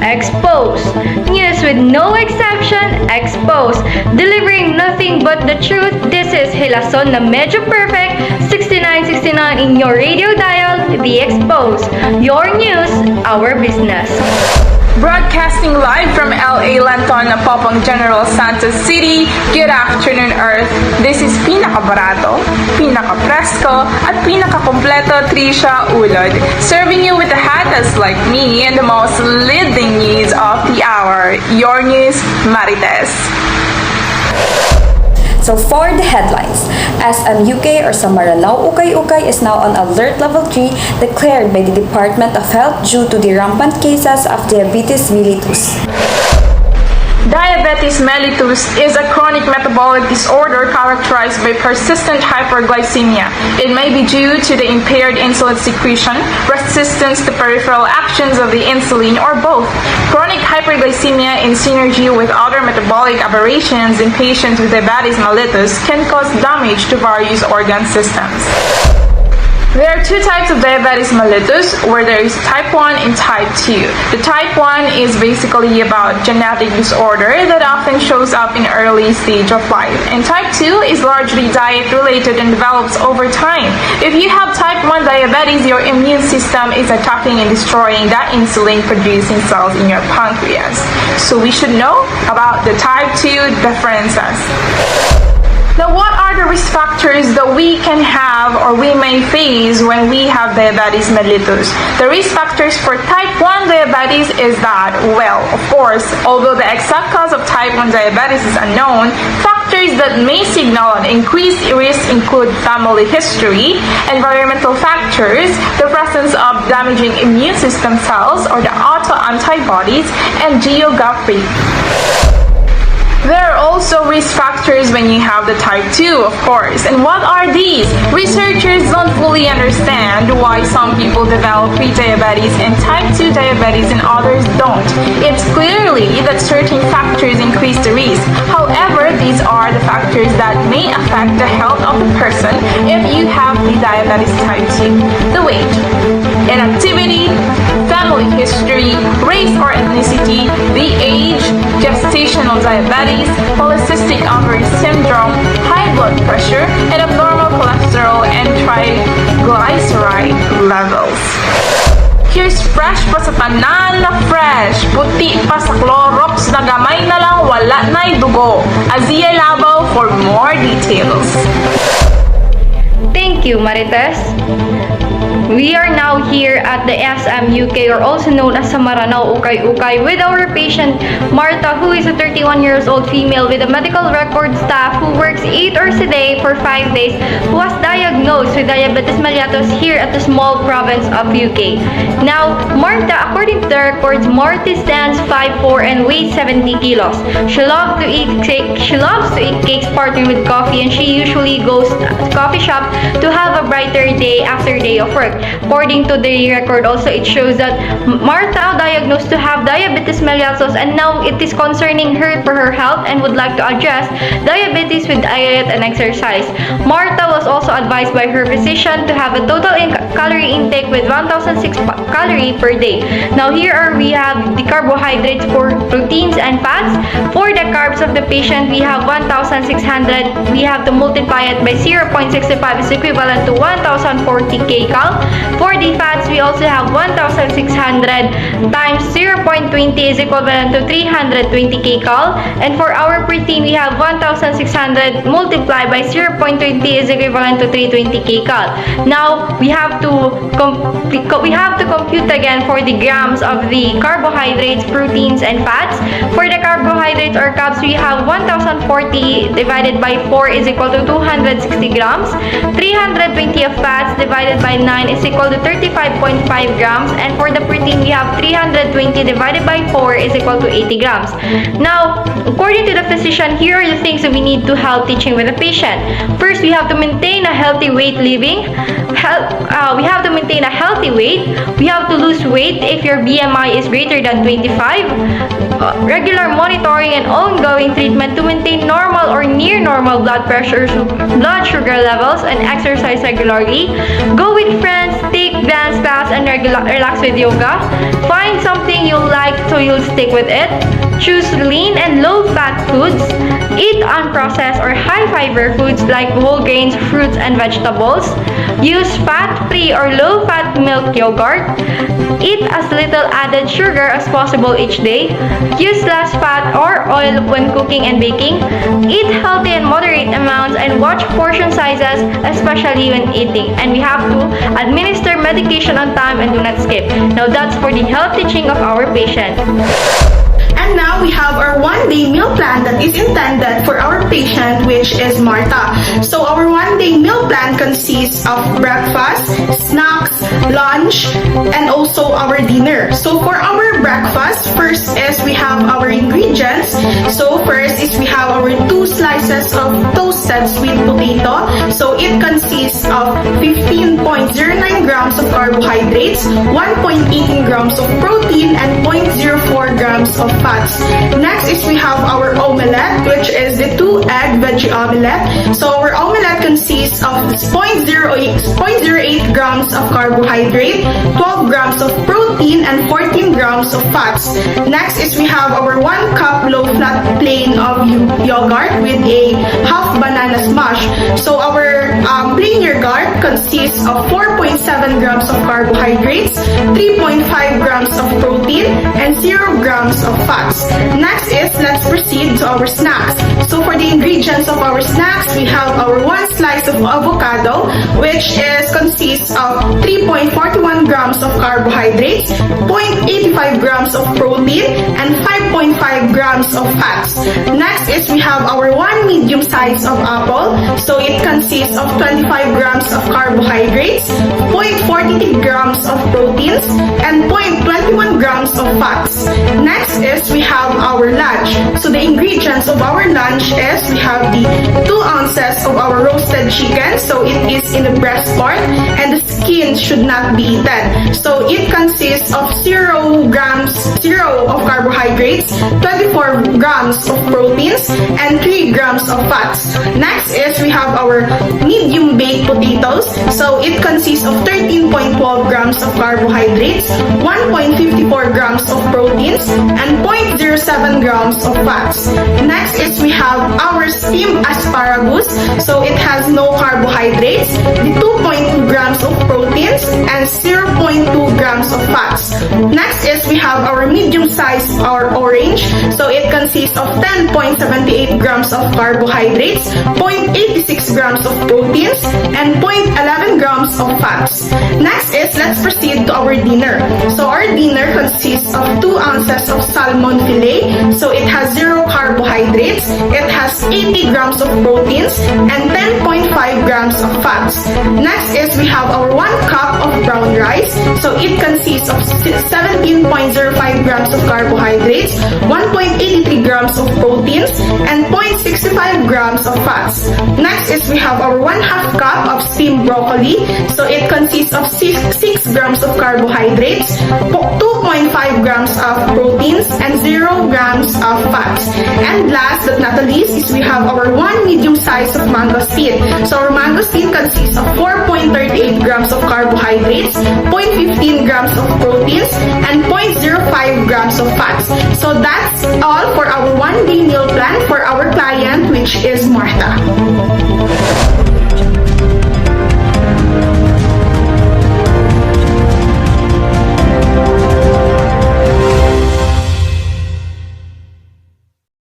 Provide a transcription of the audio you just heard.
Expose. News with no exception, expose. Delivering nothing but the truth, this is Hilason na medyo perfect, 6969 in your radio dial, The Expose. Your news, our business. Broadcasting live from LA Lanton, Napopong General Santos City. Good afternoon, Earth. This is pinakabarato, pinakapresko, at pinakakompleto Trisha Ulod, serving you with the hottest like me and the most leading news of the hour. Your news, Marites. So for the headlines, SMUK or Samaranao Ukay-Ukay is now on alert level 3 declared by the Department of Health due to the rampant cases of diabetes mellitus. Diabetes mellitus is a chronic metabolic disorder characterized by persistent hyperglycemia. It may be due to the impaired insulin secretion, resistance to peripheral actions of the insulin, or both. Chronic hyperglycemia in synergy with other metabolic aberrations in patients with diabetes mellitus can cause damage to various organ systems. There are two types of diabetes mellitus, where there is type 1 and type 2. The type 1 is basically about genetic disorder that often shows up in early stage of life. And type 2 is largely diet related and develops over time. If you have type 1 diabetes, your immune system is attacking and destroying the insulin producing cells in your pancreas. So we should know about the type 2 differences. Now, what are the risk factors that we can have or we may face when we have diabetes mellitus? The risk factors for type 1 diabetes is that, well, of course, although the exact cause of type 1 diabetes is unknown, factors that may signal an increased risk include family history, environmental factors, the presence of damaging immune system cells or the autoantibodies, and geography. There are also risk factors when you have the type 2, of course. And what are these? Researchers don't fully understand why some people develop pre-diabetes and type 2 diabetes and others don't. It's clearly that certain factors increase the risk. However, these are the factors that may affect the health of the person if you have the diabetes type 2. The weight, inactivity, family history, race or ethnicity, the age, gestational diabetes, polycystic ovary syndrome, high blood pressure, and abnormal cholesterol and triglyceride levels. Here's fresh pa sa tanan na fresh, puti pa sa Clorox na gamay na lang wala na'y dugo. Azia Labaw for more details. Thank you, Marites. We are now here at the SMUK, or also known as Samaranao Ukay-Ukay, with our patient Martha, who is a 31-year-old female with a medical record staff who works 8 hours a day for 5 days, who was diagnosed with diabetes mellitus here at the small province of UK. Now, Martha, according to the records, Martha stands 5'4" and weighs 70 kilos. She loves to eat cakes partnered with coffee, and she usually goes to coffee shop to have a brighter day after day of work. According to the record also, it shows that Martha diagnosed to have diabetes mellitus, and now it is concerning her for her health and would like to address diabetes with diet and exercise. Martha was also advised by her physician to have a total calorie intake with 1,006 calories per day. Now here we have the carbohydrates, for proteins and fats. For the carbs of the patient, we have 1,600. We have to multiply it by 0.65 is equivalent to 1,040 kcal. For the fats, we also have 1,600 times 0.20 is equivalent to 320 kcal. And for our protein, we have 1,600 multiplied by 0.20 is equivalent to 320 kcal. Now we have to compute again for the grams of the carbohydrates, proteins, and fats. For the carbohydrates or carbs, we have 1,040 divided by 4 is equal to 260 grams. 320 of fats divided by 9 is equal to 35.5 grams, and for the protein we have 320 divided by 4 is equal to 80 grams. Now, according to the physician, here are the things that we need to help teaching with the patient. First, we have to maintain a healthy weight living. We have to maintain a healthy weight. We have to lose weight if your BMI is greater than 25. Regular monitoring and ongoing treatment to maintain normal or near normal blood pressure, blood sugar levels, and exercise regularly. Go with friends, take dance class, and relax with yoga. Find something you like so you'll stick with it. Choose lean and low-fat foods. Eat unprocessed or high-fiber foods like whole grains, fruits, and vegetables. Use fat-free or low-fat milk yogurt. Eat as little added sugar as possible each day. Use less fat or oil when cooking and baking. Eat healthy and moderate amounts and watch portion sizes, especially when eating. And we have to administer medication on time and do not skip. Now that's for the health teaching of our patient. And now we have our one-day meal plan that is intended for our patient, which is Martha. So our one-day meal plan consists of breakfast, snacks, lunch, and also our dinner. So for our breakfast, first is we have our ingredients. So first is we have our 2 slices of toasted sweet potato. So it consists of 15.09 grams of carbohydrates, 1.18 grams of protein, and 0.04 grams of fats. Next is we have our omelette, which is the 2-egg veggie omelette. So our omelette consists of 0.08 grams of carbohydrate, 12 grams of protein, and 14 grams of fats. Next is we have our 1 cup low-fat plain of yogurt with a half banana smash. So our plain yogurt consists of 4.7 grams of carbohydrates, 3.5 grams of protein, and 0 grams of fats. Next is, let's proceed to our snacks. So for the ingredients of our snacks, we have our 1 slice of avocado, which consists of 3.41 grams of carbohydrates, 0.85 grams of protein, and 5.5 grams of fats. Next is we have our 1 medium size of apple. So it consists of 25 grams of carbohydrates, 0.43 grams of proteins, and 0.21 grams of fats. Next is we have our lunch. So the ingredients of our lunch is we have the 2 ounces of our roasted chicken. So it is in the breast part and the skin should not be eaten. So it consists of 0 of carbohydrates, 24 grams of proteins, and 3 grams of fats. Next is we have our medium baked potatoes. So it consists of 13.12 grams of carbohydrates, 1.54 grams of proteins, and 0.07 grams of fats. Next is we have our steamed asparagus. So it has no carbohydrates, the 2.2 grams of proteins, and 0.2 grams of fats. Next is we have our medium size or orange. So it consists of 10.78 grams of carbohydrates, 0.86 grams of proteins, and 0.11 grams of fats. Next is, let's proceed to our dinner. So our dinner consists of 2 ounces of salmon fillet. So it has 0 carbohydrates, it has 80 grams of proteins, and 10.5 grams of fats. Next is we have our 1 cup of brown rice. So it consists of 17.05 grams of carbohydrates, 1.83 grams of proteins, and 0.65 grams of fats. Next is we have our 1/2 cup of steamed broccoli. So it consists of 6 grams of carbohydrates, 2.5 grams of proteins, and 0 grams of fats. And last but not the least is we have our 1 medium size of mangosteen. So our mangosteen consists of 4.38 grams of carbohydrates, 0.15 grams of proteins, and 0.05 grams of fats. So that's all for our one-day meal plan for our client, which is Martha.